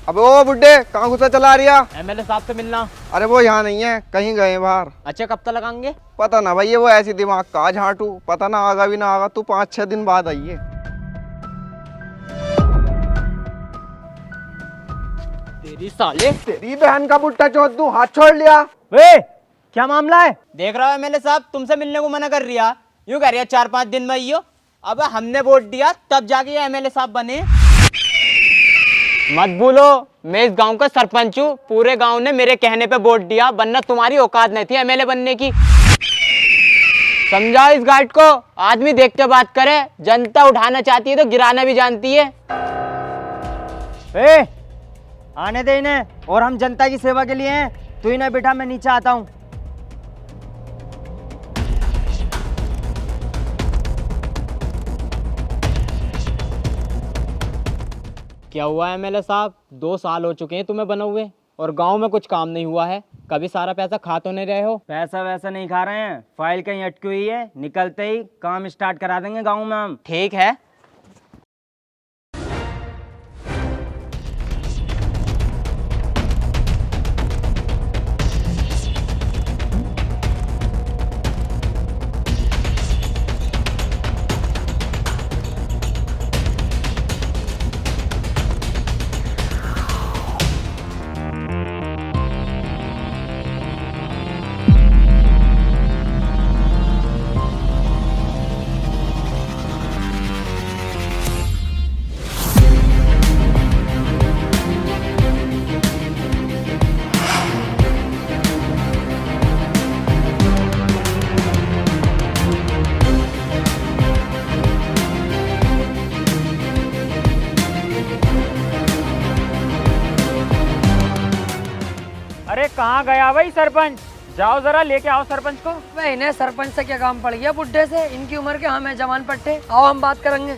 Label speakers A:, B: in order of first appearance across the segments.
A: अबे ओ बुड्ढे, कहाँ घुसा चला रिया?
B: एमएलए साहब से मिलना।
A: अरे वो यहाँ नहीं है, कहीं गए हैं बाहर।
B: अच्छा, कब तक लगाएंगे?
A: पता ना भाई, ये वो ऐसी दिमाग का झाटू, पता ना आगा भी ना आगा। तू 5-6 दिन बाद आइए।
B: तेरी साले।
A: तेरी बहन का बुट्टा चौथ, तू हाथ छोड़ लिया।
B: वे, क्या मामला है? देख रहा हो एमएलए साहब तुमसे मिलने को मना कर रिया, यूं कह रही है 4-5 दिन में आइयो। अब हमने वोट दिया तब जाके ये एमएलए साहब बने। मत भूलो, मैं इस गांव का सरपंच हूँ। पूरे गांव ने मेरे कहने पे वोट दिया, वरना तुम्हारी औकात नहीं थी एमएलए बनने की। समझाओ इस गार्ड को, आदमी देख के बात करे। जनता उठाना चाहती है तो गिराना भी जानती है।
C: ए, आने दे इन्हें, और हम जनता की सेवा के लिए हैं। तू इन्हें बिठा, मैं नीचे आता हूँ।
B: क्या हुआ एमएलए साहब? 2 साल हो चुके हैं तुम्हें बने हुए और गांव में कुछ काम नहीं हुआ है। कभी सारा पैसा खा तो नहीं रहे हो?
C: पैसा वैसा नहीं खा रहे हैं, फाइल कहीं अटकी हुई है, निकलते ही काम स्टार्ट करा देंगे गांव में हम।
B: ठीक है।
C: अरे कहाँ गया भाई सरपंच? जाओ जरा लेके आओ सरपंच को।
D: भाई इन्हें सरपंच से क्या काम पड़ गया बुड्ढे से? इनकी उम्र के हम हैं जवान पट्टे। आओ हम बात करेंगे।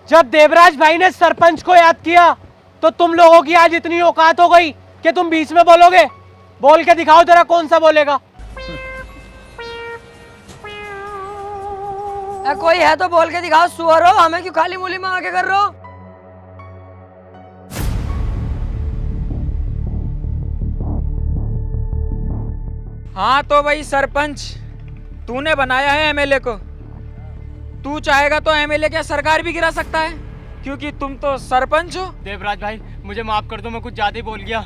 E: जब देवराज भाई ने सरपंच को याद किया तो तुम लोगों की आज इतनी औकात हो गई कि तुम बीच में बोलोगे? बोल के दिखाओ जरा, कौन सा बोलेगा?
D: कोई है तो बोल के दिखाओ। सुअर हो, हमें क्यों खाली मूली में आके कर रहे हो?
F: हाँ तो भाई सरपंच, तूने बनाया है एमएलए को। तू चाहेगा तो एमएलए क्या सरकार भी गिरा सकता है, क्योंकि तुम तो सरपंच हो।
B: देवराज भाई मुझे माफ कर दो, मैं कुछ ज्यादा ही बोल गया।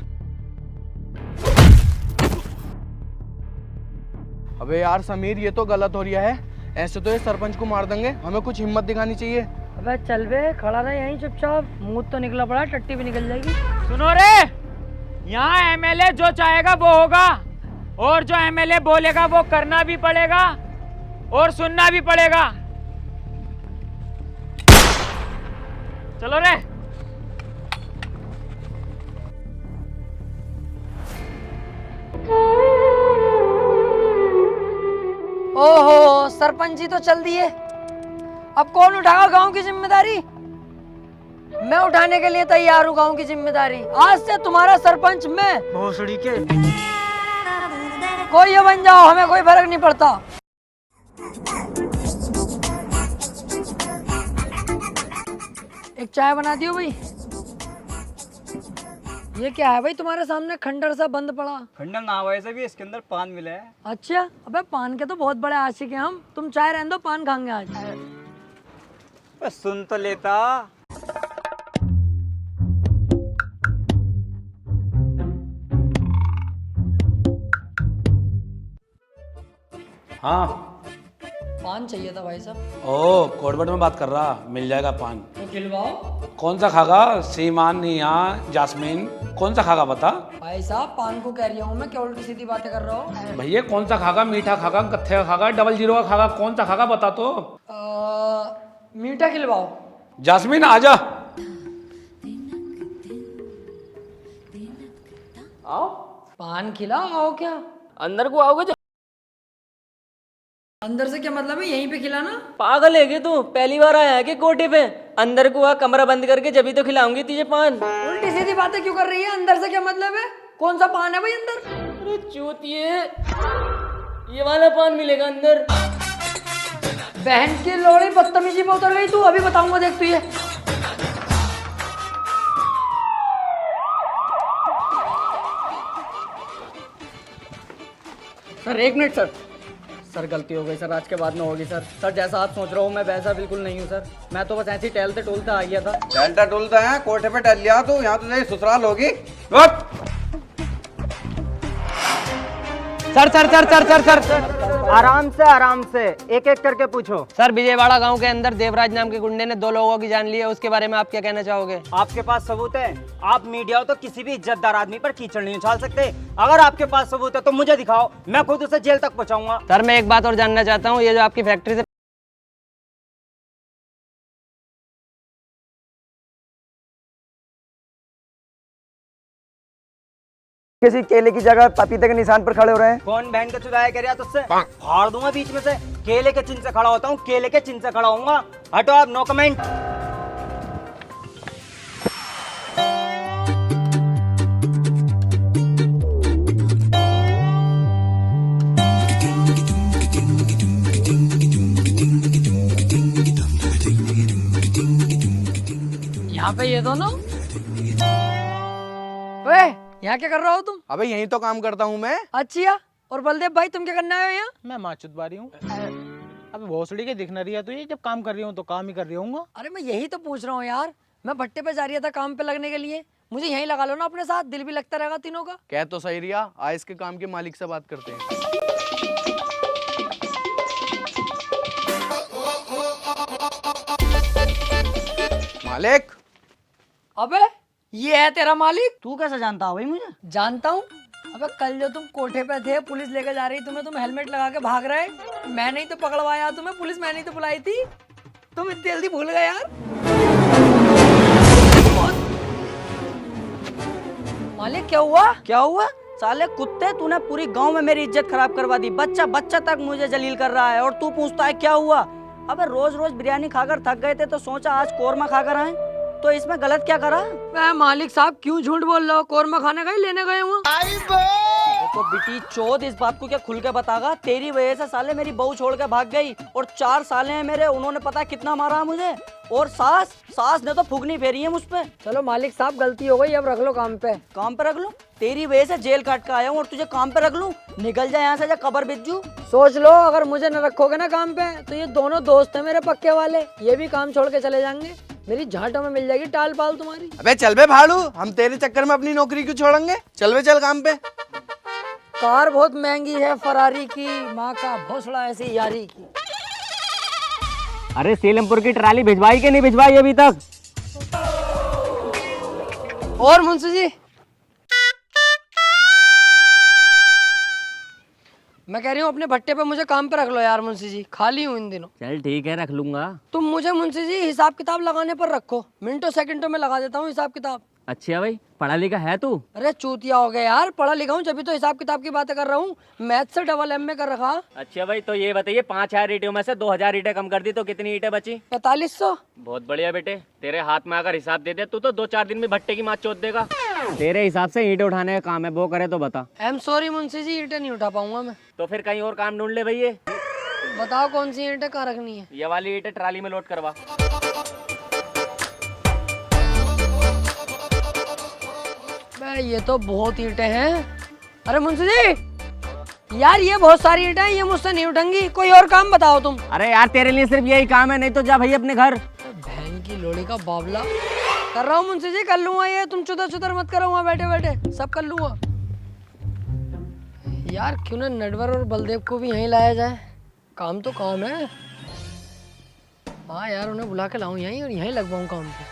A: अबे यार समीर, ये तो गलत हो रहा है। ऐसे तो ये सरपंच को मार देंगे, हमें कुछ हिम्मत दिखानी चाहिए।
D: अबे चल बे, खड़ा रह यहीं चुपचाप। मुंह तो निकला पड़ा, टट्टी भी निकल जाएगी।
F: सुनो रे, यहाँ एमएलए जो चाहेगा वो होगा, और जो एमएलए बोलेगा वो करना भी पड़ेगा और सुनना भी पड़ेगा। चलो रे।
D: ओहो, सरपंच जी तो चल दिए। अब कौन उठाएगा गांव की जिम्मेदारी? मैं उठाने के लिए तैयार हूँ गांव की जिम्मेदारी। आज से तुम्हारा सरपंच मैं।
C: भोसड़ी के।
D: कोई ये बन जाओ, हमें कोई फर्क नहीं पड़ता। एक चाय बना दियो भाई। ये क्या है भाई तुम्हारे सामने खंडर सा बंद पड़ा?
C: खंडर ना वैसे भी इसके अंदर पान मिला है।
D: अच्छा, अबे पान के तो बहुत बड़े आशिक हैं हम। तुम चाय रहने दो, पान खाएंगे आज।
C: बस सुन तो लेता।
G: हाँ।
D: पान चाहिए था भाई साहब।
G: ओ, कोडवर्ड में बात कर रहा, मिल जाएगा पान।
D: तो खिलवाओ।
G: कौन सा खागा? सीमान या जास्मीन, कौन सा खागा बता?
D: भाई साहब पान को कह रहा हूँ मैं, क्या उल्टी सीधी बातें कर रहा हूँ?
G: भैया कौन सा खागा? मीठा खागा, कत्थे का खागा, 00 का खागा, कौन सा खागा बता तो।
D: मीठा खिलवाओ।
G: जास्मीन आजा।
D: आओ। पान खिलाओ, आओ क्या?
B: अंदर को आओगे?
D: अंदर से क्या मतलब है? यहीं पे खिलाना।
B: पागल है क्या तू? पहली बार आया है कि कोठे पे? अंदर को आ, कमरा बंद करके जब तो खिलाऊंगी तुझे पान।
D: उल्टी सीधी बातें क्यों कर रही है? अंदर से क्या मतलब है? कौन सा पान है भाई अंदर?
B: अरे चूतिए, ये वाला पान मिलेगा अंदर।
D: बहन की लोड़ी बदतमीजी पे उतर गई तू, अभी बताऊंगा देख तू ये।
H: सर एक मिनट सर। सर गलती हो गई सर, आज के बाद में होगी सर। सर जैसा आप सोच रहा हूँ मैं वैसा बिल्कुल नहीं हूँ सर। मैं तो बस ऐसे ही टहलते टोलते आ गया था।
I: टहलता टुलता है, कोठे पे टहल लिया तू, यहाँ तो तेरी ससुराल होगी।
C: Sir sir sir sir sir sir sir आराम से एक एक करके पूछो।
B: सर विजयवाड़ा गांव के अंदर देवराज नाम के गुंडे ने 2 लोगों की जान ली है, उसके बारे में आप क्या कहना चाहोगे?
C: आपके पास सबूत है? आप मीडिया हो तो किसी भी इज्जतदार आदमी पर कीचड़ नहीं उछाल सकते। अगर आपके पास सबूत है तो मुझे दिखाओ, मैं खुद उसे जेल तक पहुंचाऊंगा।
B: सर मैं एक बात और जानना चाहता हूँ, ये जो आपकी फैक्ट्री से
H: किसी केले की जगह पपीते के निशान पर खड़े हो रहे हैं।
C: कौन बहन का चुराया कह रहा तुझसे? फाड़ दूंगा बीच में से। केले के चिन्ह से खड़ा होता हूँ, केले के चिन्ह से खड़ा होऊंगा। हटो आप, नो कमेंट।
D: यहाँ पे ये दोनों, वे यहाँ क्या कर रहा हो तुम?
A: अबे यहीं तो काम करता हूँ मैं।
D: अच्छा, और बलदेव भाई तुम क्या करने आए हो यहाँ?
E: मैं माचुत बारी हूँ। अबे भोसड़ी के दिखना रही है तुझे, जब काम कर रही हूँ तो काम ही कर रही हूँ।
D: अरे मैं यही तो पूछ रहा हूँ यार, मैं भट्टे पे जा रही था काम पे लगने के लिए, मुझे यहीं लगा लो ना अपने साथ, दिल भी लगता रहेगा तीनों का।
A: कह तो सही रिया, आज इसके काम के मालिक से बात करते हैं। मालिक।
D: अबे ये है तेरा मालिक?
H: तू कैसे जानता है भाई मुझे?
D: जानता हूँ। अबे कल जो तुम कोठे पे थे, पुलिस लेके जा रही तुम्हें, तुम हेलमेट लगा के भाग रहे, मैं नहीं तो पकड़वाया तुम्हें, पुलिस मैंने ही तो बुलाई थी, तुम इतनी जल्दी भूल गए यार। मालिक क्या हुआ?
H: क्या हुआ? साले कुत्ते, तूने पूरी गांव में मेरी इज्जत खराब करवा दी। बच्चा बच्चा तक मुझे जलील कर रहा है और तू पूछता है क्या हुआ? अबे रोज रोज बिरयानी खाकर थक गए थे तो सोचा आज कोरमा खाकर आए, तो इसमें गलत क्या करा?
D: मैं मालिक साहब क्यों झूठ बोल रहे हो? कोरमा खाने गए, लेने गए हुआ।
H: तो बिटी चोद, इस बात को क्या खुल के बतागा? तेरी वजह से साले मेरी बहू छोड़ के भाग गई और 4 साले हैं मेरे, उन्होंने पता है कितना मारा मुझे। और सास ने तो फुगनी फेरी है मुझ पे।
D: चलो मालिक साहब गलती हो गई, अब रख लो काम पे।
H: काम पे रख लूं? तेरी वजह से जेल काट के आया हूँ और तुझे काम पे रख लूं? निकल जा यहाँ से, जा कबर बिज्जू।
D: सोच लो, अगर मुझे न रखोगे ना काम पे तो ये दोनों दोस्त हैं मेरे पक्के वाले, ये भी काम छोड़ के चले जाएंगे, मेरी झाटों में मिल जाएगी टाल पाल तुम्हारी।
A: अबे चल बे भाड़ू, हम तेरे चक्कर में अपनी नौकरी क्यों छोड़ेंगे? चल बे चल काम पे।
D: कार बहुत महंगी है फरारी की, माँ का भोसड़ा ऐसी यारी की।
C: अरे सीलमपुर की ट्राली भिजवाई कि नहीं भिजवाई अभी तक?
D: और मुंशी जी, मैं कह रही हूँ अपने भट्टे पे मुझे काम पे रख लो यार मुंशी जी, खाली हूँ इन दिनों।
C: चल ठीक है, रख लूंगा।
D: तुम मुझे मुंशी जी हिसाब किताब लगाने पर रखो, मिनटों सेकंडों में लगा देता हूँ हिसाब किताब।
C: अच्छा भाई, पढ़ा लिखा है तू?
D: अरे चूतिया हो गया यार, पढ़ा लिखा हूँ जब तो हिसाब किताब की बातें कर रहा हूँ, मैथ से डबल MA कर रखा।
C: अच्छा भाई, तो ये बताइए 5000 ईंटों में से 2000 ईंटें कम कर दी तो कितनी ईंटें बची?
D: 4500।
C: बहुत बढ़िया बेटे, तेरे हाथ में अगर हिसाब दे दे तू तो 2-4 दिन में भट्टे की माँ चोद देगा। तेरे हिसाब से ईंटें उठाने का काम है, वो करे तो बता।
D: I am sorry Munshi ji, ईंटें नहीं उठा पाऊंगा मैं।
C: तो फिर कहीं और काम ढूंढ ले भैया।
D: बताओ कौन सी ईंटें कहाँ रखनी है?
C: ये वाली ईंटें ट्राली में लोड करवा।
D: ये तो बहुत ईंटें हैं। अरे मुंशी जी यार, ये बहुत सारी ईंटें हैं, ये मुझसे नहीं उठेंगी, कोई और काम बताओ तुम।
C: अरे यार तेरे लिए सिर्फ यही काम है, नहीं तो जा भाई अपने घर।
D: बहन की लोड़ी का बाबला। कर रहा हूँ मुंशी जी, कर लूंगा ये, तुम चुदर चुदर मत करो वहाँ बैठे बैठे, सब कर लूंगा। यार क्यों ना नटवर और बलदेव को भी यहीं लाया जाए, काम तो काम है। हाँ यार, उन्हें बुला के लाऊं यहीं और यहीं लगवाऊं काम पे।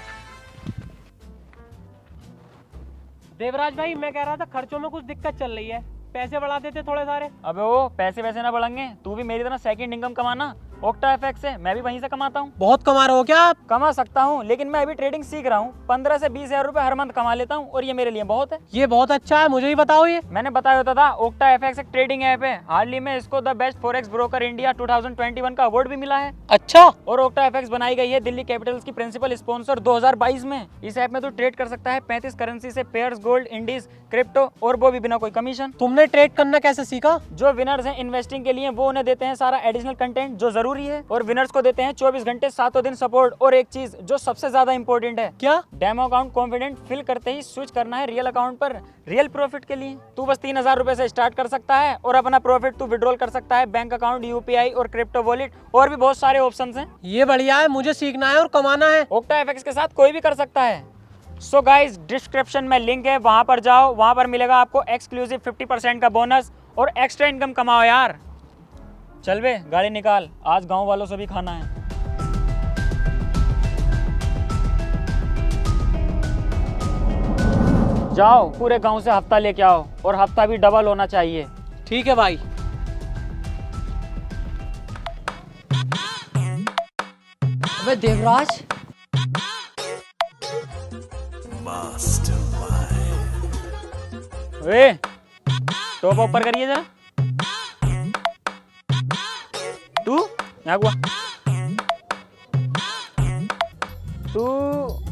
E: देवराज भाई, मैं कह रहा था खर्चों में कुछ दिक्कत चल रही है, पैसे बढ़ा देते थोड़े सारे।
F: अबे वो पैसे वैसे ना बढ़ेंगे, तू भी मेरी तरह सेकंड इनकम कमाना। ओक्टा एफएक्स से मैं भी वहीं से कमाता हूँ।
E: बहुत कमा रहे हो क्या आप?
F: कमा सकता हूँ, लेकिन मैं अभी ट्रेडिंग सीख रहा हूँ। 15 से 20 हजार रुपए हर मंथ कमा लेता हूँ और ये मेरे लिए बहुत है।
E: ये बहुत अच्छा है, मुझे ही बताओ। ये
F: मैंने बताया होता था, ओक्टा एफएक्स एक ट्रेडिंग ऐप है। हाल ही में इसको the best forex broker India 2021 का अवार्ड भी मिला है।
E: अच्छा।
F: और ओक्टा एफएक्स बनाई गई है दिल्ली कैपिटल्स की प्रिंसिपल स्पॉन्सर 2022 में। इस ऐप में तो ट्रेड कर सकता है 35 करेंसी से पेयर्स, गोल्ड, इंडीज, क्रिप्टो, और वो भी बिना कोई कमीशन।
E: तुमने ट्रेड करना कैसे सीखा?
F: जो विनर्स हैं इन्वेस्टिंग के लिए, वो उन्हें देते हैं सारा एडिशनल कंटेंट जो जरूरी जरूरी है और विनर्स को देते हैं 24 घंटे 7 दिन सपोर्ट। और एक चीज जो सबसे ज्यादा इंपॉर्टेंट है,
E: क्या?
F: डेमो अकाउंट कॉन्फिडेंट फिल करते ही स्विच करना है रियल अकाउंट पर रियल प्रॉफिट के लिए। तू बस 3000 रुपए से स्टार्ट कर सकता है और अपना प्रॉफिट तू विड्रॉल कर सकता है बैंक अकाउंट, यूपीआई और क्रिप्टो वॉलेट, और भी बहुत सारे ऑप्शंस हैं।
E: ये बढ़िया है, मुझे सीखना है और कमाना है।
F: ओक्टा एफएक्स के साथ कोई भी कर सकता है। सो गाइस, डिस्क्रिप्शन में लिंक है, वहां पर जाओ, वहां पर मिलेगा आपको एक्सक्लूसिव 50% का बोनस और एक्स्ट्रा इनकम कमाओ यार। चल बे, गाड़ी निकाल, आज गांव वालों से भी खाना है। जाओ पूरे गांव से हफ्ता लेके आओ और हफ्ता भी डबल होना चाहिए।
E: ठीक है भाई।
D: अबे देवराज,
F: वे टॉप ऊपर करिए जरा। तू यहाँ हुआ, तू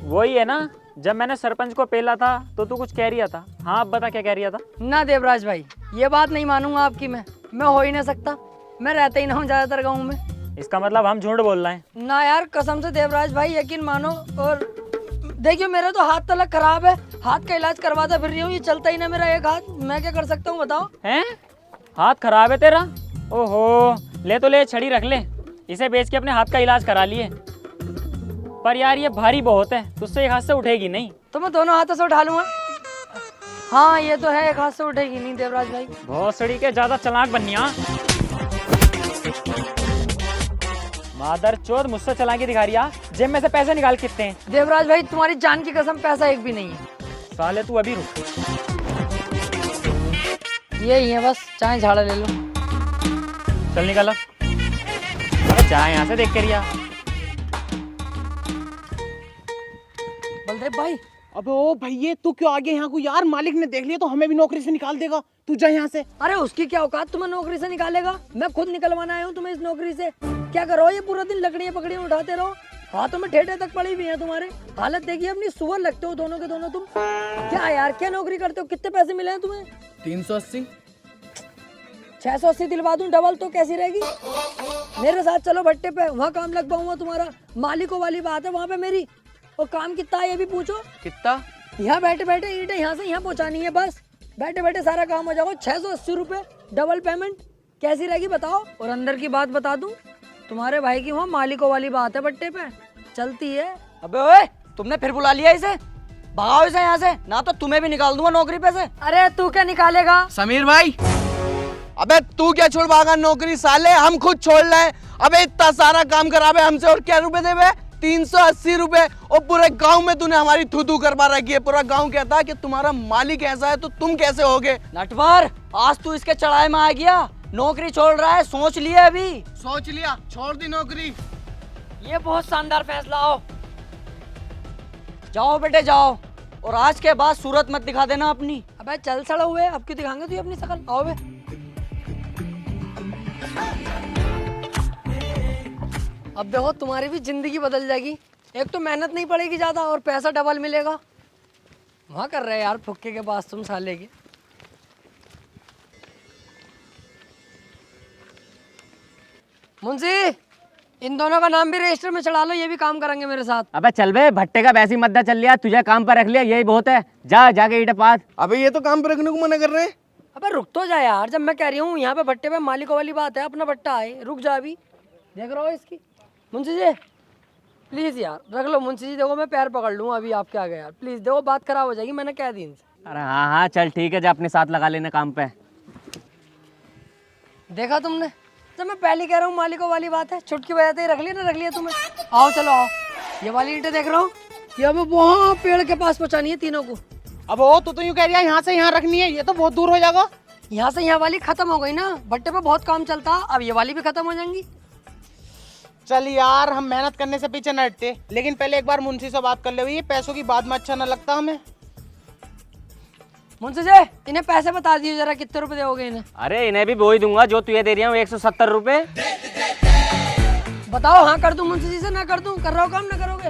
F: वही है ना जब मैंने सरपंच को पेला था तो तू कुछ कह रिया था। हाँ अब बता क्या कह रिया था।
D: ना देवराज भाई, ये बात नहीं मानूंगा आपकी। मैं हो ही नहीं सकता, मैं रहता ही ना हूँ ज्यादातर गाँव में।
F: इसका मतलब हम झूठ बोल रहे हैं।
D: ना यार, कसम से देवराज भाई यकीन मानो। और देखियो, मेरा तो हाथ तलक खराब है, हाथ का इलाज करवाता फिर रही हूँ, ये चलता ही ना मेरा एक हाथ। मैं क्या कर सकता हूँ बताओ?
F: हैं? हाथ खराब है तेरा? ओहो, ले तो ले, छड़ी रख ले, इसे बेच के अपने हाथ का इलाज करा लिए। पर यार ये भारी बहुत है, तुझसे एक हाथ से उठेगी नहीं।
D: तो मैं दोनों हाथों से उठा लूंगा। हाँ ये तो है, एक हाथ से उठेगी नहीं देवराज भाई।
F: बहुत सड़ी के ज्यादा चालाक बनिया। मादर चोद, मुझसे चालाकी दिखा रिया। जेब में से पैसे निकाल कितने हैं?
D: देवराज भाई तुम्हारी जान की कसम, पैसा एक भी नहीं है।
F: साले तू अभी रुक।
D: यही है बस, चाहे झाड़ा ले लो।
F: चल निकल अब। अरे चाहे यहाँ से देख के रिया।
D: बलदेव भाई,
E: अबे ओ भैया, तू क्यों आ गया यहाँ को यार? मालिक ने देख लिया तो हमें भी नौकरी से निकाल देगा। तू जा यहाँ से।
D: अरे उसकी क्या औकात, तुम्हें नौकरी से निकालेगा? मैं खुद निकलवाना आया हूँ तुम्हें इस नौकरी से। क्या करो, ये पूरा दिन लकड़ियाँ पकड़ियाँ उठाते रहो, हाथों में ठेठे तक पड़ी हुई है तुम्हारे। हालत देखिए अपनी, सुअर लगते हो दोनों के दोनों तुम। क्या यार, क्या नौकरी करते हो? कितने पैसे मिले हैं तुम्हें?
A: 380।
D: 680 दिलवा दूं डबल तो कैसी रहेगी? मेरे साथ चलो भट्टे पे, वहाँ काम लग पाऊंगा तुम्हारा। मालिकों वाली बात है वहाँ पे मेरी। और काम कितना है ये भी पूछो।
A: कितना?
D: यहाँ बैठे बैठे ईंटें यहाँ से यहाँ पहुँचानी है, बस बैठे बैठे सारा काम हो जाएगा। 680 रुपये डबल पेमेंट कैसी रहेगी बताओ? और अंदर की बात बता दूं, तुम्हारे भाई की वहाँ मालिकों वाली बात है, भट्टे पे चलती है।
H: अबे ओए, तुमने फिर बुला लिया इसे? भगाओ इसे यहाँ से, ना तो तुम्हें भी निकाल दूंगा नौकरी पे से।
D: अरे तू क्या निकालेगा?
A: समीर भाई, अबे तू क्या छोड़ भागा नौकरी? साले हम खुद छोड़ रहे। अबे इतना सारा काम करावे हमसे और क्या रुपए देवे? 380 रुपए। और पूरे गांव में तूने हमारी थू करवा रखी है। पूरा गांव कहता है कि तुम्हारा मालिक ऐसा है तो तुम कैसे होगे?
H: नटवर, आज तू इसके चढ़ाए में आ गया, नौकरी छोड़ रहा है, सोच लिया अभी?
A: सोच लिया, छोड़ दी नौकरी।
D: ये बहुत शानदार फैसला हो।
H: जाओ बेटे जाओ, और आज के बाद सूरत मत दिखा देना अपनी।
D: अबे चल सड़ा हुए, अब क्यों दिखाएंगे तू अपनी शकल? आओ बे। अब देखो तुम्हारी भी जिंदगी बदल जाएगी। एक तो मेहनत नहीं पड़ेगी ज्यादा और पैसा डबल मिलेगा। वहाँ कर रहे यार फुक्के के पास तुम साले के। मुंशी, इन दोनों का नाम भी रजिस्टर में चढ़ा लो, ये भी काम करेंगे मेरे साथ।
B: अबे चल बे, भट्टे का वैसी मद्दा चल लिया, तुझे काम पर रख लिया, यही बहुत है। जा जाके ईंटें पात।
A: अबे ये तो काम पर रखने को मना कर रहे हैं।
D: अबे रुक तो जा यार, जब मैं कह रही हूँ यहाँ पे भट्टे पे मालिकों वाली बात है, अपना भट्टा है, रुक जा अभी। देख रहा हो इसकी। मुंशी जी प्लीज यार रख लो। मुंशी जी देखो मैं पैर पकड़ लूँ अभी आपके आगे यार, प्लीज देखो बात खराब हो जाएगी, मैंने कह दी इनसे।
B: अरे हाँ हाँ चल ठीक है, जा अपने साथ लगा लेना काम पे।
D: देखा तुमने, जब मैं पहले कह रहा हूँ मालिकों वाली बात है, छुटकी बजाते ही रख लिया ना, रख लिया तुम्हें। आओ चलो आओ, ये वाली ईंटें देख रहा हूँ, ये अब वहाँ पेड़ के पास पहुँचानी है तीनों को।
E: अब ओ तू तो यूं कह रही है यहाँ से यहाँ रखनी है, ये तो बहुत दूर हो जाएगा।
D: यहाँ से यहाँ वाली खत्म हो गई ना, भट्टे पे बहुत काम चलता, अब ये वाली भी खत्म हो जाएंगी।
E: चल यार, हम मेहनत करने से पीछे न हटते, लेकिन पहले एक बार मुंशी से बात कर ले। ये पैसों की बात में अच्छा न लगता हमें।
D: मुंशी जी इन्हें पैसे बता दिए जरा, कितने रुपए दोगे इन्हें?
B: अरे इन्हें भी वो ही दूंगा जो तुझे दे रही हूँ, 170 रुपए।
D: बताओ हाँ कर दूं मुंशी जी से, ना कर दूं? कर रहा हो काम, ना करोगे?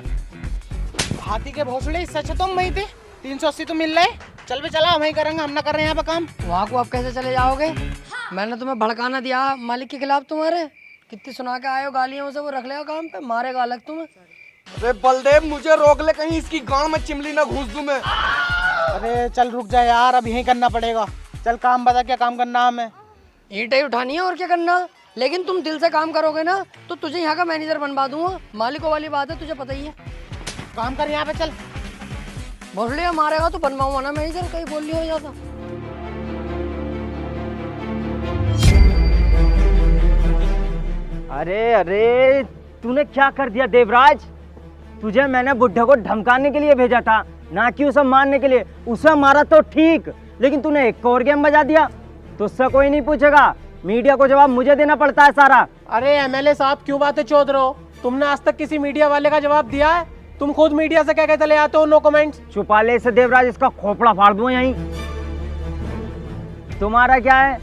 E: हाथी के भोसड़े, इससे अच्छा तुम वहीं थे। 380 तो मिल रहे। चल भी चला, हम ही करेंगे, हम ना कर रहे हैं यहाँ पे काम।
D: वहाँ को आप कैसे चले जाओगे? मैंने तुम्हें भड़काना दिया मालिक के खिलाफ तुम्हारे। कितनी सुना के आए हो गालियों से, वो रख लेगा काम पे, मारेगा अलग तुम्हें।
A: अरे बलदेव मुझे रोक ले, कहीं इसकी गांव में चिमली ना घुस दूं मैं।
E: अरे चल रुक जा यार, अब यही करना पड़ेगा। चल काम बता, क्या काम करना हमें?
D: ईंटें उठानी है और क्या करना, लेकिन तुम दिल से काम करोगे ना तो तुझे यहाँ का मैनेजर बनवा दूंगा। मालिकों वाली बात है, तुझे पता ही है।
E: काम कर यहाँ पे, चल।
D: बोल लिया मारेगा तो बनवाऊंगा ना मैनेजर, कहीं बोल लिया हो जाता।
C: अरे अरे तूने क्या कर दिया देवराज? तुझे मैंने बुड्ढे को धमकाने के लिए भेजा था, ना कि उसे मारने के लिए। उसे मारा तो ठीक, लेकिन तूने एक और गेम बजा दिया। तुझसे कोई नहीं पूछेगा, मीडिया को जवाब मुझे देना पड़ता है सारा।
E: अरे एमएलए साहब क्यों बातें चौध रहे हो? तुमने आज तक किसी मीडिया वाले का जवाब दिया है? तुम खुद मीडिया से कह के चले आते हो नो कमेंट्स।
C: छुपा ले इसे देवराज, इसका खोपड़ा फाड़ दूं यहीं। तुम्हारा क्या है,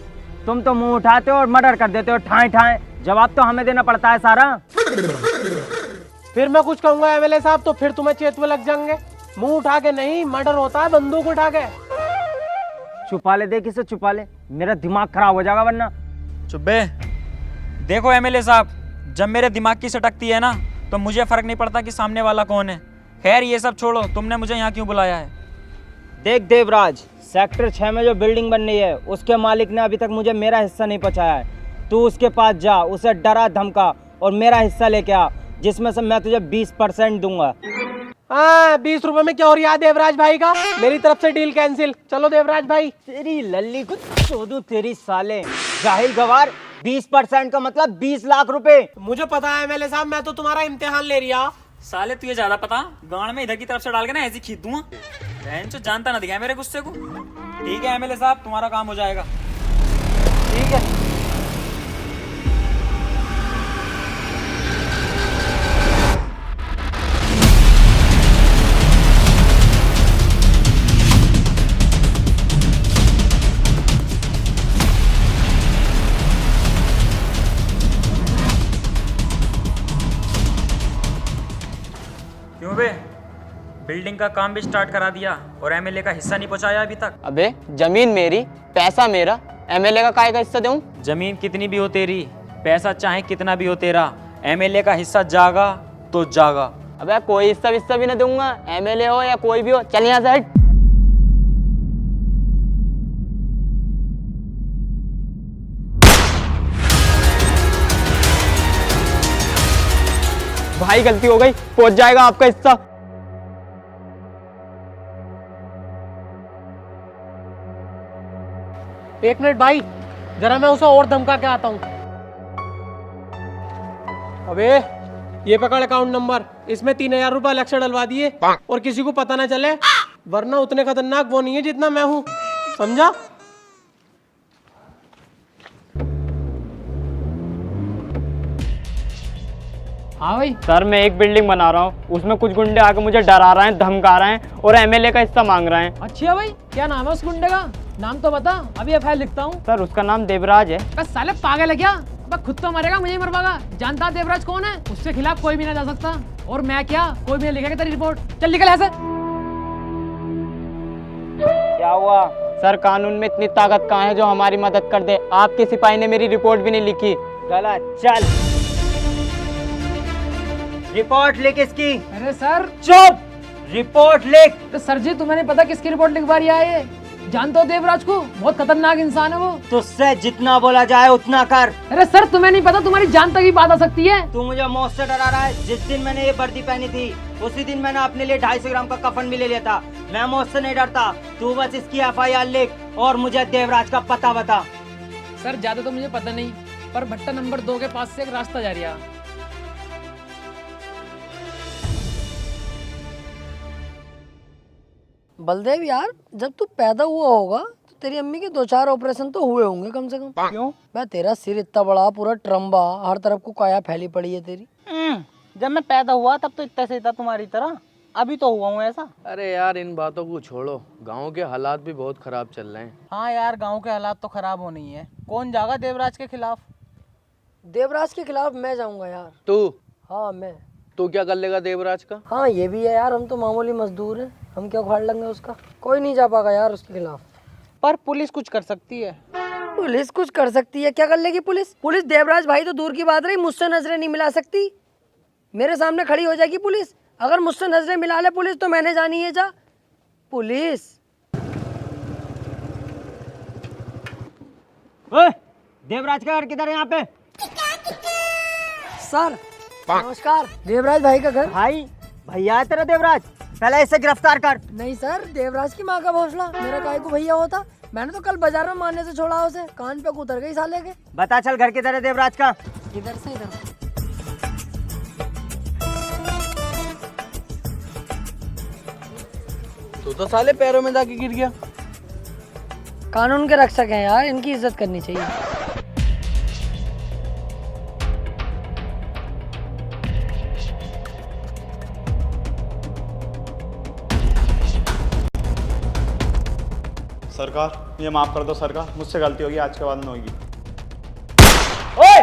C: तुम तो मुंह उठाते हो और मर्डर कर देते हो ठाए ठाए। जवाब तो हमें देना पड़ता है सारा।
E: फिर मैं कुछ कहूंगा एमएलए साहब तो फिर तुम्हें चेत में लग जाएंगे। मुंह उठा के नहीं, मर्डर होता है बंदूक उठा के।
C: छुपा ले, देख इसे छुपा ले, मेरा दिमाग खराब हो जाएगा वरना।
F: चुप्पे। देखो एमएलए साहब, जब मेरे दिमाग की सटकती है ना तो मुझे फर्क नहीं पड़ता कि सामने वाला कौन है। खैर ये सब छोड़ो, तुमने मुझे यहाँ क्यों बुलाया है?
C: देख देवराज, सेक्टर 6 में जो बिल्डिंग बन रही है उसके मालिक ने अभी तक मुझे मेरा हिस्सा नहीं पहुंचाया है। तू उसके पास जा, उसे डरा धमका और मेरा हिस्सा लेके आ, जिसमें से मैं तुझे 20% दूंगा।
E: हाँ 20 रुपए में क्या हो रहा है देवराज भाई का? मेरी तरफ से डील कैंसिल। चलो देवराज भाई।
C: तेरी लल्ली को चोदू तेरी साले, जाहिल गवार। 20% का मतलब 20 लाख रुपए।
E: मुझे पता है एमएलए साहब, मैं तो तुम्हारा इम्तिहान ले रहा।
F: साले तुझे ज्यादा पता, गांड में इधर की तरफ से डाल के ना ऐसे खींच दूंगा। बहन चो जानता ना दिखाए मेरे गुस्से को। ठीक है एमएलए साहब, तुम्हारा काम हो जाएगा।
E: ठीक है।
F: क्यों बे, बिल्डिंग का काम भी स्टार्ट करा दिया और एमएलए का हिस्सा नहीं पहुंचाया अभी तक?
B: अबे जमीन मेरी, पैसा मेरा, एमएलए का काय का हिस्सा दूं?
F: जमीन कितनी भी हो तेरी, पैसा चाहे कितना भी हो तेरा, एमएलए का हिस्सा जागा तो जागा।
B: अबे कोई हिस्सा भी ना दूंगा, एमएलए हो या कोई भी हो। चल यहाँ से हट। भाई गलती हो गई, पहुंच जाएगा आपका हिस्सा।
E: एक मिनट भाई, जरा मैं उसे और धमका के आता हूँ। अबे ये पकड़ अकाउंट नंबर, इसमें 3000 रुपए अलग से डलवा दिए और किसी को पता ना चले, वरना उतने खतरनाक वो नहीं है जितना मैं हूँ, समझा?
B: हाँ भाई सर, मैं एक बिल्डिंग बना रहा हूँ, उसमें कुछ गुंडे आके मुझे डरा रहे हैं, धमका रहे हैं और एमएलए का हिस्सा मांग रहे हैं।
J: अच्छा भाई, क्या नाम है उस गुंडे का? नाम तो बता, अभी एफआईआर लिखता हूँ।
B: सर उसका नाम देवराज है।
J: बस साले पागल है क्या? बस खुद तो मरेगा, मुझे ही मरवाएगा। जानता देवराज कौन है? उसके खिलाफ कोई भी ना जा सकता। और मैं क्या, कोई भी नहीं लिखेगा तेरी रिपोर्ट। चल निकल ऐसे।
B: क्या हुआ सर, कानून में इतनी ताकत कहाँ है जो हमारी मदद कर दे? आपके सिपाही ने मेरी रिपोर्ट भी नहीं लिखी।
C: गलत, चल रिपोर्ट लिख इसकी।
J: अरे सर
C: चुप, रिपोर्ट लिख।
J: तो सर जी तुम्हें नहीं पता किसकी रिपोर्ट लिखवा रही है ये? जानते हो देवराज को? बहुत खतरनाक इंसान है वो।
C: तुझसे जितना बोला जाए उतना कर।
J: अरे सर तुम्हें नहीं पता, तुम्हारी जान तक ही बात आ सकती है।
C: तू मुझे मौत से डरा रहा है। जिस दिन मैंने ये वर्दी पहनी थी उसी दिन मैंने अपने लिए 250 ग्राम का कफन भी ले लिया था। मैं मौत से नहीं डरता। तू बस इसकी एफआईआर लिख और मुझे देवराज का पता बता।
J: सर ज्यादा तो मुझे पता नहीं, पर भट्टा नंबर 2 के पास से एक रास्ता जा रहा है।
D: बलदेव यार, जब तू पैदा हुआ होगा तो तेरी अम्मी के 2-4 ऑपरेशन तो हुए होंगे कम से कम।
B: क्यों?
D: मैं तेरा सिर इतना बड़ा, पूरा ट्रम्बा, हर तरफ को काया फैली पड़ी है तेरी।
B: जब मैं पैदा हुआ तब तो इतना से था तुम्हारी तरह, अभी तो हुआ हूँ ऐसा।
A: अरे यार इन बातों को छोड़ो, गांव के हालात भी बहुत खराब चल रहे हैं।
E: हाँ यार, गांव के हालात तो खराब होने ही है। कौन जागा देवराज के खिलाफ?
D: देवराज के खिलाफ मैं जाऊंगा यार।
A: तू?
D: हाँ मैं।
A: तू क्या कर लेगा देवराज का?
D: हाँ ये भी है यार, हम तो मामूली मजदूर हैं, हम क्या उखाड़ लेंगे उसका। कोई नहीं जा पाएगा यार उसके खिलाफ।
E: पर पुलिस कुछ कर सकती है।
D: पुलिस कुछ कर सकती है, क्या कर लेगी पुलिस? पुलिस देवराज भाई तो दूर की बात रही, मुझसे नजरें नहीं मिला सकती। मेरे सामने खड़ी हो जाएगी पुलिस। अगर मुझसे नजरें मिला ले पुलिस तो मैंने जानी है जा पुलिस।
C: ओए, देवराज का घर किधर है यहाँ पे?
D: सर नमस्कार, देवराज भाई का घर।
C: भाई, भैया है तेरा देवराज? पहले इसे गिरफ्तार कर।
D: नहीं सर, देवराज की माँ का भौसला, मेरा काय को भैया होता। मैंने तो कल बाजार में मारने से छोड़ा उसे, कान पे उतर गई साले के।
C: बता चल, घर किधर है देवराज का?
D: इधर से इधर।
A: तू तो साले पैरों में जाके गिर गया।
D: कानून के रक्षक हैं यार, इनकी इज्जत करनी चाहिए।
K: सरकार, ये माफ कर दो सरकार, मुझसे गलती होगी, आज के बाद में होगी।
C: ओए,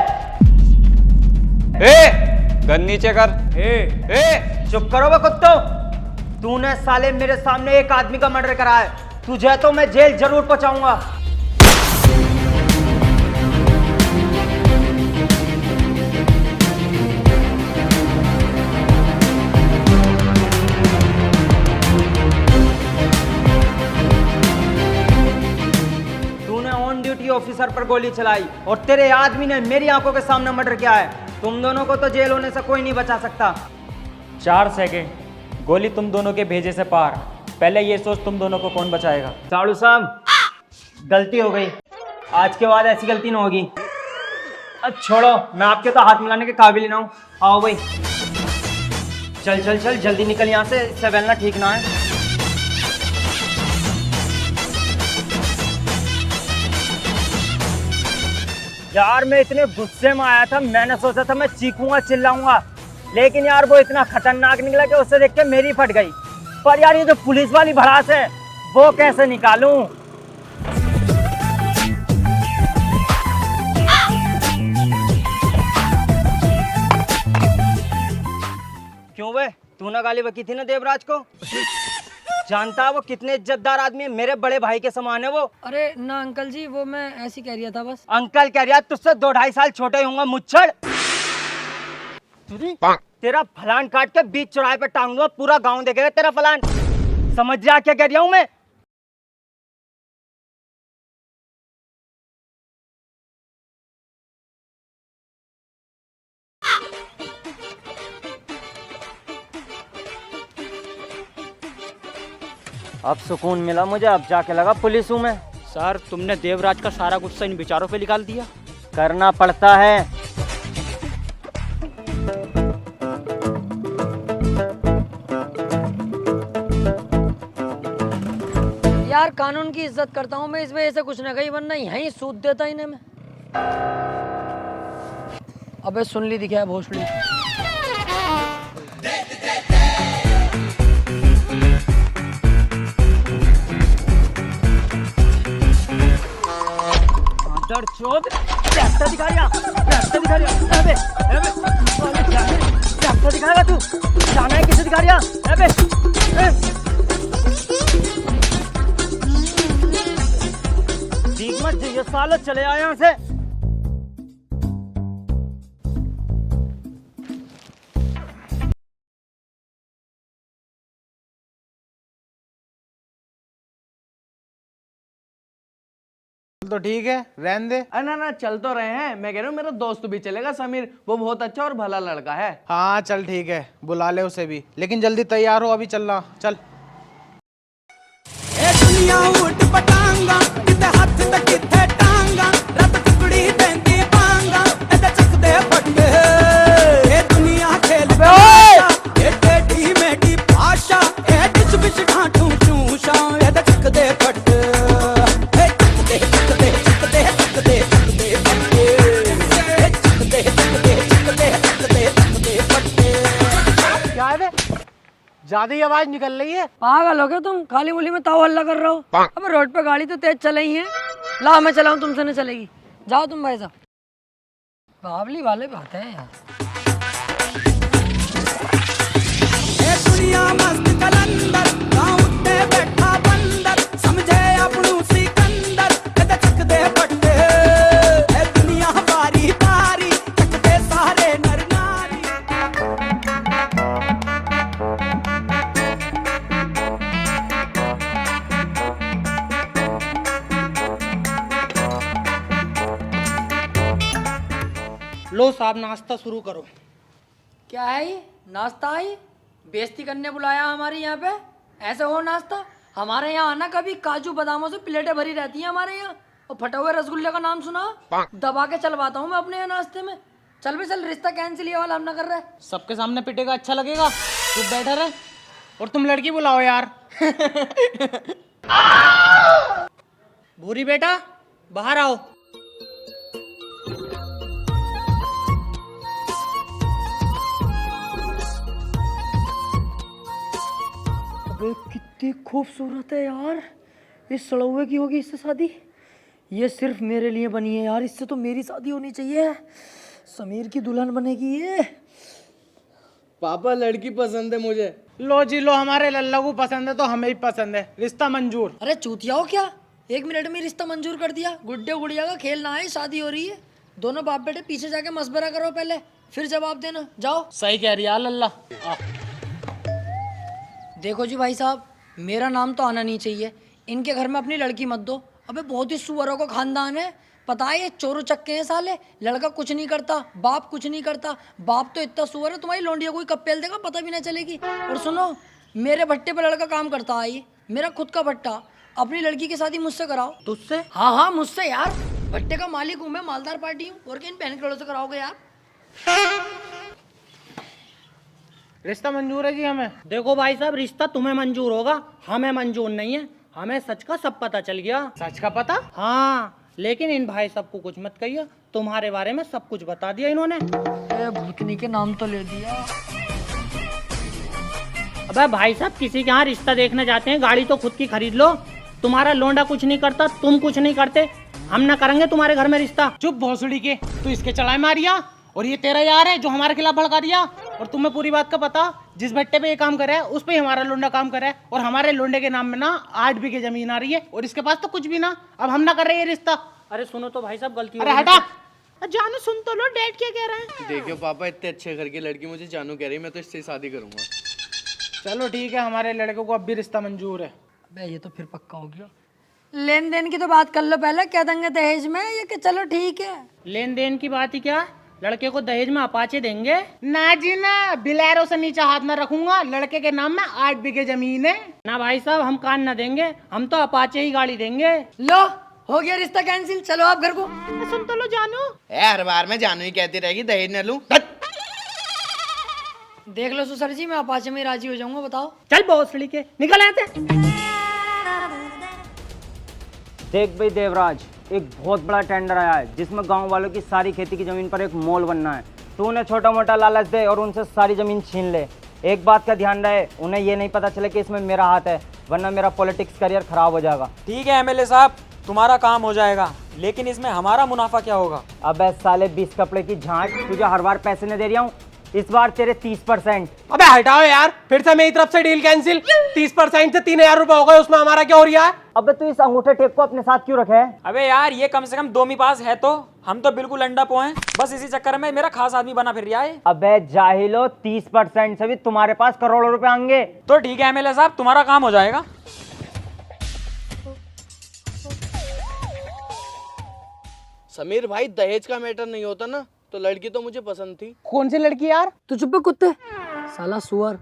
I: गन नीचे कर।
C: चुप करो बे कुत्तो। तूने साले मेरे सामने एक आदमी का मर्डर करा है, तुझे तो मैं जेल जरूर पहुंचाऊंगा। तूने ऑन ड्यूटी ऑफिसर पर गोली चलाई और तेरे आदमी ने मेरी आंखों के सामने मर्डर किया है। तुम दोनों को तो जेल होने से कोई नहीं बचा सकता।
F: 4 सेकेंड, गोली तुम दोनों के भेजे से पार। पहले ये सोच तुम दोनों को कौन बचाएगा।
C: साड़ू साहब, गलती हो गई, आज के बाद ऐसी गलती ना होगी। अब छोड़ो, मैं आपके तो हाथ मिलाने के काबिल ही ना हूँ। आओ भाई, चल चल चल, जल्दी निकल यहाँ से, इससे बेलना ठीक ना है। यार मैं इतने गुस्से में आया था, मैंने सोचा था मैं चीखूंगा चिल्लाऊंगा, लेकिन यार वो इतना खतरनाक निकला कि उससे देख के मेरी फट गई। पर यार ये जो पुलिस वाली भड़ास है वो कैसे निकालूं? क्यों बे, तू ना गाली बकी थी ना देवराज को? जानता वो कितने इज्जतदार आदमी है, मेरे बड़े भाई के समान है वो।
D: अरे ना अंकल जी, वो मैं ऐसे कह रिया था बस।
C: अंकल कह रहा, तुझसे 2-2.5 साल छोटे ही होऊंगा मुच्छड़। तेरा फलान काट के बीच चौराहे पे टांग दूंगा, पूरा गांव देखेगा तेरा फलान। समझ जा क्या कह रहा हूं मैं? अब सुकून मिला मुझे, अब जाके लगा पुलिस हूं मैं।
B: सर, तुमने देवराज का सारा गुस्सा इन बेचारों पे निकाल दिया।
C: करना पड़ता है।
D: यार कानून की इज्जत करता हूँ मैं, इस वजह से कुछ ना कही, वरना यहीं सूद देता इन्हें मैं। अबे सुन ली दिखा है भोसड़ी।
C: चोद रास्ता दिखा रहा, रास्ता दिखा रहा। अबे रास्ता दिखाएगा तू? जाना है किसे दिखा रहा? अबे देख मत ये सालों चले आए यहाँ से।
E: तो ठीक है, रहने दे।
A: ना ना, चल तो रहे हैं। मैं कह रहा हूँ मेरा दोस्त भी चलेगा, समीर, वो बहुत अच्छा और भला लड़का है।
E: हाँ चल ठीक है, बुला ले उसे भी, लेकिन जल्दी तैयार हो, अभी चलना। चल।
L: दुनिया उठ पटांगा, किते हाथ ते किते टांगा, रत टुकड़ी देंदी पांगा, एदा चक दे फटे। ए दुनिया खेल ए टेढ़ी मेढ़ी भाषा, ए डिच बिच ढांठू चूषा, एदा चक दे फटे।
E: ज्यादा ही आवाज निकल रही है।
D: पागल हो गए तुम, खाली मुली में ताव हल्ला कर रहे हो। अब रोड पे गाड़ी तो तेज चल रही है। ला मैं चलाऊं, तुमसे नहीं चलेगी। जाओ तुम भाई साहब। बावली वाले बात है यार।
L: दुनिया मस्त कलंदर, गाँव ते बैठा बंदर, समझे अपनू सिकंदर, कदे चक दे फटे।
G: लो साहब नाश्ता शुरू करो।
D: क्या है ये नाश्ता है ये? बेइज्जती करने बुलाया हमारे यहाँ पे? ऐसे हो नाश्ता? हमारे यहाँ आना कभी काजू बादामों से प्लेटें भरी रहती हैं हमारे यहाँ, और फटे हुए रसगुल्ले का नाम सुना, दबा के चलवाता हूँ मैं अपने यहाँ नाश्ते में। चल भी चल, रिश्ता कैंसिल ये वाला हम ना कर रहे।
G: सबके सामने पिटेगा अच्छा लगेगा? तू बैठा रहे और तुम लड़की बुलाओ यार। भूरी बेटा बाहर आओ।
D: अबे कितनी खूबसूरत है यार, इस सड़ौए की होगी इससे शादी? ये सिर्फ मेरे लिए बनी है यार, इससे तो मेरी शादी होनी चाहिए। समीर की दुल्हन बनेगी ये।
A: पापा लड़की पसंद है मुझे।
G: लो जी लो, हमारे लल्ला को पसंद है तो हमें भी पसंद है, रिश्ता मंजूर।
D: अरे चूतिया हो क्या, 1 मिनट में रिश्ता मंजूर कर दिया? गुड्डे गुड़िया का खेल ना है, शादी हो रही है। दोनों बाप बेटे पीछे जाके मशवरा करो पहले, फिर जवाब देना। जाओ।
G: सही कह रही है लल्ला।
D: देखो जी भाई साहब, मेरा नाम तो आना नहीं चाहिए, इनके घर में अपनी लड़की मत दो। अबे बहुत ही सुअरों का खानदान है, पता है ये चोरू चक्के हैं साले। लड़का कुछ नहीं करता, बाप कुछ नहीं करता। बाप तो इतना सुअर है तुम्हारी लौंडिया कोई कब पेल देगा पता भी ना चलेगी। और सुनो, मेरे भट्टे पे लड़का काम करता है, ये मेरा खुद का भट्टा। अपनी लड़की की शादी मुझसे कराओ।
G: तुझसे?
D: हाँ हाँ मुझसे यार, भट्टे का मालिक हूँ मैं, मालदार पार्टी हूँ। और किन बहन करोड़ों से कराओगे यार?
G: रिश्ता मंजूर है जी हमें। देखो भाई साहब, रिश्ता तुम्हें मंजूर होगा, हमें मंजूर नहीं है। हमें सच का सब पता चल गया।
E: सच का पता?
G: हाँ, लेकिन इन भाई साहब को कुछ मत कहिए, तुम्हारे बारे में सब कुछ बता दिया इन्होंने।
D: भूतनी के नाम तो ले दिया।
G: अबे भाई साहब, किसी के यहाँ रिश्ता देखने जाते हैं, गाड़ी तो खुद की खरीद लो। तुम्हारा लोंडा कुछ नहीं करता, तुम कुछ नहीं करते, हम ना करेंगे तुम्हारे घर में रिश्ता।
E: चुप भोसड़ी के, तू इसके चढ़ाई मारिया और ये तेरा यार है जो हमारे खिलाफ भड़का दिया। और तुम्हें पूरी बात का पता, जिस भट्टे पे ये काम करे है उस पे ही हमारा लोंडा काम करे है, और हमारे लोंडे के नाम में ना 8 बीघे जमीन आ रही है, और इसके पास तो कुछ भी ना। अब हम ना कर रहे ये रिश्ता।
G: अरे सुनो तो भाई साहब, गलती हो
E: अरे
G: गई।
E: हटा।
G: जानू सुन तो लो, डैड क्या कह रहे हैं।
A: देखियो पापा, इतने अच्छे घर की लड़की मुझे जानू कह रही, मैं तो इससे शादी करूंगा।
E: चलो ठीक है, हमारे लड़के को अब भी रिश्ता मंजूर है।
D: बे ये तो फिर पक्का हो गया। लेन देन की तो बात कर लो पहले, क्या देंगे दहेज में? ये कि चलो ठीक है।
G: लेन देन की बात ही क्या, लड़के को दहेज में अपाचे देंगे? ना जी ना, बिलेरो से नीचे हाथ ना रखूंगा। लड़के के नाम में 8 बीघे जमीन है ना भाई साहब, हम कान ना देंगे, हम तो अपाचे ही गाड़ी देंगे।
D: लो हो गया रिश्ता कैंसिल, चलो आप घर को।
G: सुन तो लो जानू।
A: हर बार में जानू ही कहती रहेगी दहेज न लूं।
D: देख लो सुसर जी, मैं अपाचे में राजी हो जाऊंगा, बताओ।
G: चल भोसड़ी के, निकल यहाँ से।
C: देख भाई देवराज, एक बहुत बड़ा टेंडर आया है जिसमें गांव वालों की सारी खेती की जमीन पर एक मॉल बनना है। तू उन्हें छोटा मोटा लालच दे और उनसे सारी जमीन छीन ले। एक बात का ध्यान रहे, उन्हें ये नहीं पता चले कि इसमें मेरा हाथ है, वरना मेरा पॉलिटिक्स करियर खराब हो जाएगा।
F: ठीक है एमएलए साहब, तुम्हारा काम हो जाएगा, लेकिन इसमें हमारा मुनाफा क्या होगा?
C: अबे साले 20 कपड़े की झांट, तुझे हर बार पैसे नहीं दे रहा हूँ, इस बार तेरे 30%।
E: अबे हटाओ यार, फिर से मेरी तरफ से डील कैंसिल। 30% से 3000 रुपए हो गए, उसमें हमारा क्या हो रहा है?
C: अबे तू इस अंगूठे टेप को अपने साथ क्यों रखे है?
F: अबे यार, ये कम से कम 2 पास है तो, हम तो बिल्कुल अंडा पो हैं। बस इसी चक्कर में मेरा खास आदमी बना फिर रहा है।
C: अबे जाहिलो, 30% से भी तुम्हारे पास करोड़ों रुपए आएंगे।
F: तो ठीक है एमएलए साहब, तुम्हारा काम हो जाएगा।
A: समीर भाई, दहेज का मैटर नहीं होता ना, तो लड़की तो मुझे पसंद थी।
E: कौन सी लड़की यार?
D: तू चुप कुत्ते, साला सुअर।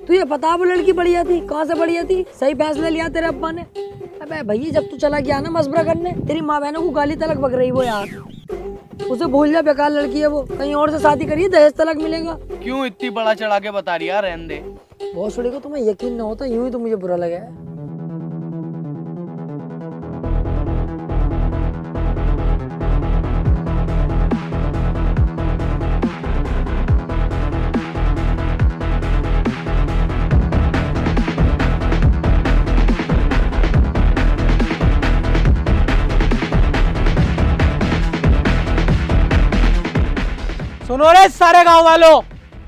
D: तू ये पता वो लड़की बढ़िया थी, कहाँ से बढ़िया थी? सही फैसला लिया तेरे अब्बा ने। अबे भैया, जब तू चला गया ना मशवरा करने, तेरी माँ बहनों को गाली तलक बक रही वो यार। उसे भूल जा, बेकार लड़की है वो, कहीं और से शादी करिए, दहेज तलक मिलेगा।
A: क्यों इतनी बड़ा चढ़ा के बता रही यार, रहने दे।
D: बहुत छोड़ी को तुम्हें यकीन ना होता, यूं ही तो मुझे बुरा लगा है।
E: सुनो रे सारे गांव वालों,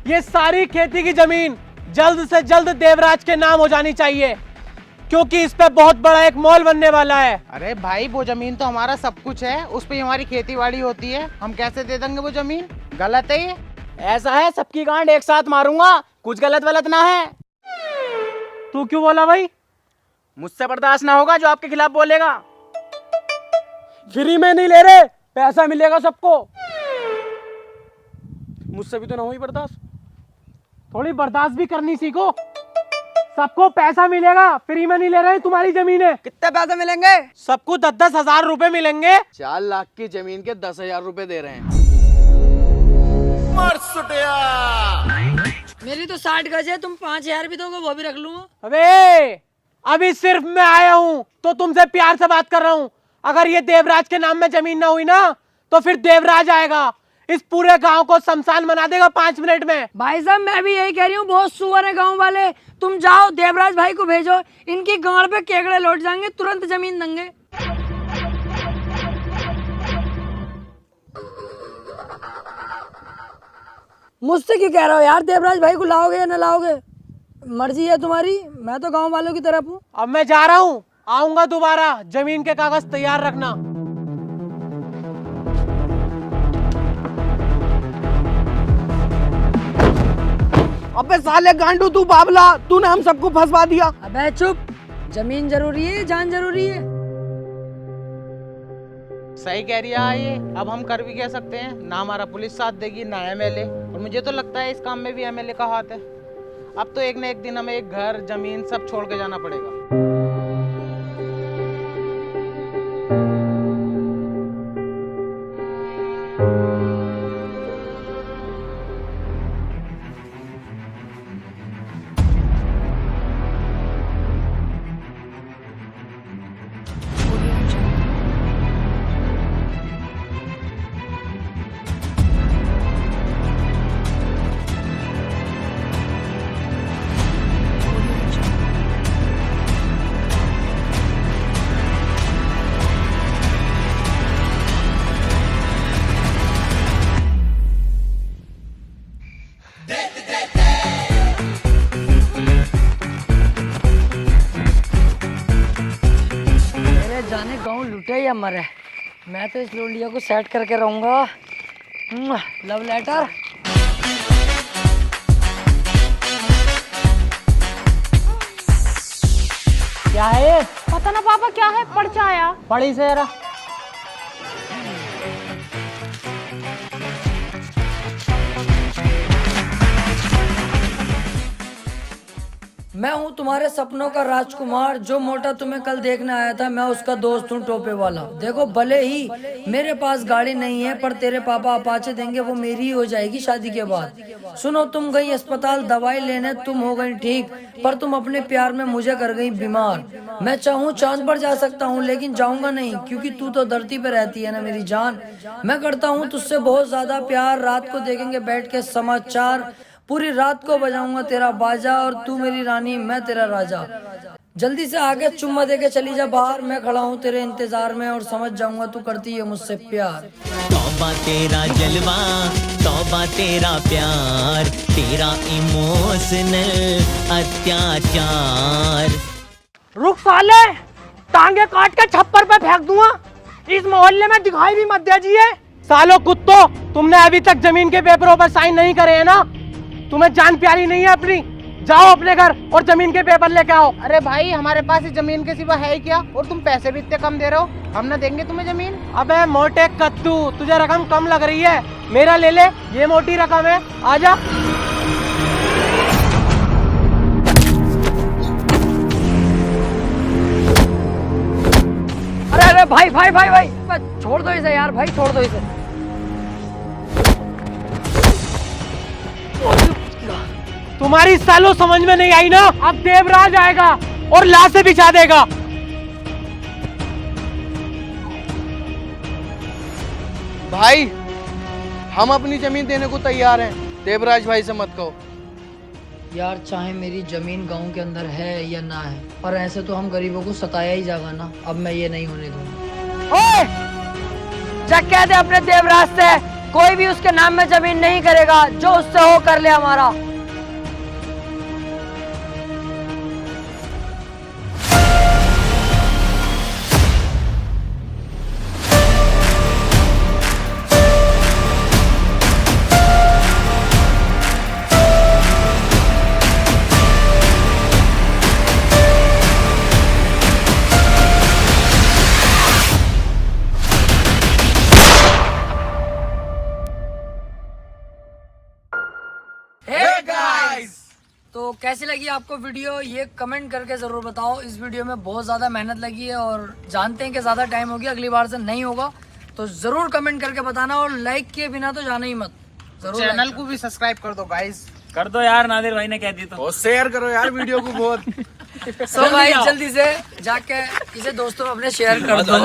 E: ये सारी खेती की जमीन जल्द से जल्द देवराज के नाम हो जानी चाहिए, क्योंकि इस पे बहुत बड़ा एक मॉल बनने वाला है।
G: अरे भाई, वो जमीन तो हमारा सब कुछ है, उस पे हमारी खेती बाड़ी होती है, हम कैसे दे देंगे वो जमीन? गलत है ये।
B: ऐसा है, सबकी गांड एक साथ मारूंगा, कुछ गलत वलत ना है।
E: तू क्यों बोला भाई?
B: मुझसे बर्दाश्त ना होगा जो आपके खिलाफ बोलेगा।
E: फ्री में नहीं ले रहे, पैसा मिलेगा सबको। मुझसे भी तो ना हुई बर्दाश्त। थोड़ी बर्दाश्त भी करनी सीखो। सबको पैसा मिलेगा, फ्री में नहीं ले रहे तुम्हारी जमीन है।
H: कितने पैसे मिलेंगे?
E: सबको 10-10 हजार रुपए मिलेंगे।
A: 4 लाख की जमीन के 10,000 रुपए दे रहे हैं।
D: मेरी तो 60 गज है, तुम 5,000 भी दोगे वो भी रख लूंगा।
E: अबे अभी सिर्फ मैं आया हूँ तो तुमसे प्यार से बात कर रहा हूँ। अगर ये देवराज के नाम में जमीन ना हुई ना तो फिर देवराज आएगा, इस पूरे गांव को शमशान बना देगा 5 मिनट में।
D: भाई साहब मैं भी यही कह रही हूँ, बहुत सुअर है गाँव वाले। तुम जाओ देवराज भाई को भेजो, इनकी गाड़ पे केकड़े लौट जाएंगे, तुरंत जमीन देंगे। मुझसे क्यों कह रहे हो यार? देवराज भाई को लाओगे या न लाओगे, मर्जी है तुम्हारी। मैं तो गांव वालों की तरफ हूँ।
E: अब मैं जा रहा हूँ, आऊंगा दोबारा। जमीन के कागज तैयार रखना।
A: अबे साले गांडू तू बाबला, तूने हम सबको फंसवा दिया।
D: अबे चुप, जमीन जरूरी है, जान जरूरी है।
G: सही कह रही है ये। अब हम कर भी कह सकते हैं, ना हमारा पुलिस साथ देगी ना एमएलए, और मुझे तो लगता है इस काम में भी एमएलए का हाथ है। अब तो एक न एक दिन हमें एक घर जमीन सब छोड़ के जाना पड़ेगा।
D: जाने गांव लुटे या मरे, मैं तो इस लोलिया को सेट करके रहूंगा। Love letter.
E: क्या है?
J: पता ना पापा क्या है, पर्चा आया।
E: पढ़ी से जरा।
D: मैं हूँ तुम्हारे सपनों का राजकुमार, जो मोटा तुम्हें कल देखने आया था। मैं उसका दोस्त हूँ टोपे वाला। देखो भले ही मेरे पास गाड़ी नहीं है, पर तेरे पापा अपाचे देंगे, वो मेरी ही हो जाएगी शादी के बाद। सुनो, तुम गई अस्पताल दवाई लेने, तुम हो गई ठीक, पर तुम अपने प्यार में मुझे कर गई बीमार। मैं चाहूँ चांद पर जा सकता हूँ, लेकिन जाऊंगा नहीं, क्योंकि तू तो धरती पे रहती है ना मेरी जान। मैं करता हूँ तुझसे बहुत ज्यादा प्यार। रात को देखेंगे बैठ के समाचार, पूरी रात को बजाऊंगा तेरा बाजा, और तू मेरी रानी मैं तेरा राजा। जल्दी से आगे चुम्मा दे के चली जा बाहर, मैं खड़ा हूँ तेरे इंतजार में, और समझ जाऊंगा तू करती है मुझसे प्यार।
M: तौबा तेरा जलवा, तौबा तेरा प्यार, तेरा इमोशनल अत्याचार।
E: रुक साले, टांगे काट के छप्पर पे फेंक दूंगा। इस मोहल्ले में दिखाई भी मत दीजिए। सालो कुत्तो, तुमने अभी तक जमीन के पेपरों पर साइन नहीं करे हैं ना? तुम्हें जान प्यारी नहीं है अपनी? जाओ अपने घर और जमीन के पेपर लेके आओ।
G: अरे भाई, हमारे पास इस जमीन के सिवा है ही क्या? और तुम पैसे भी इतने कम दे रहे हो, हम ना देंगे तुम्हें जमीन।
E: अबे मोटे कद्दू, तुझे रकम कम लग रही है, मेरा ले ले, ये मोटी रकम है। आजा।
D: अरे अरे भाई भाई भाई भाई, छोड़ दो इसे यार, भाई छोड़ दो इसे।
E: तुम्हारी सालों समझ में नहीं आई ना? अब देवराज आएगा और लाशें बिछा देगा।
A: भाई, हम अपनी जमीन देने को तैयार हैं, देवराज भाई से मत कहो।
D: यार चाहे मेरी जमीन गांव के अंदर है या ना है, पर ऐसे तो हम गरीबों को सताया ही जाएगा ना। अब मैं ये नहीं होने दूंगा। जा कह दे अपने देवराज से, कोई भी उसके नाम में जमीन नहीं करेगा, जो उससे हो कर ले हमारा। कैसी लगी आपको वीडियो ये कमेंट करके ज़रूर बताओ। इस वीडियो में बहुत ज़्यादा मेहनत लगी है और जानते हैं कि ज़्यादा टाइम हो गया, अगली बार से नहीं होगा, तो ज़रूर कमेंट करके बताना और लाइक किए बिना तो जाना ही मत। जरूर
E: चैनल को भी सब्सक्राइब कर दो गाइस।
F: कर दो यार, नादिर भाई ने कह दी तो।
A: और शेयर करो यार वीडियो को बहुत।
D: सो भाई जल्दी से जाके इसे दोस्तों में अपने शेयर कर दो।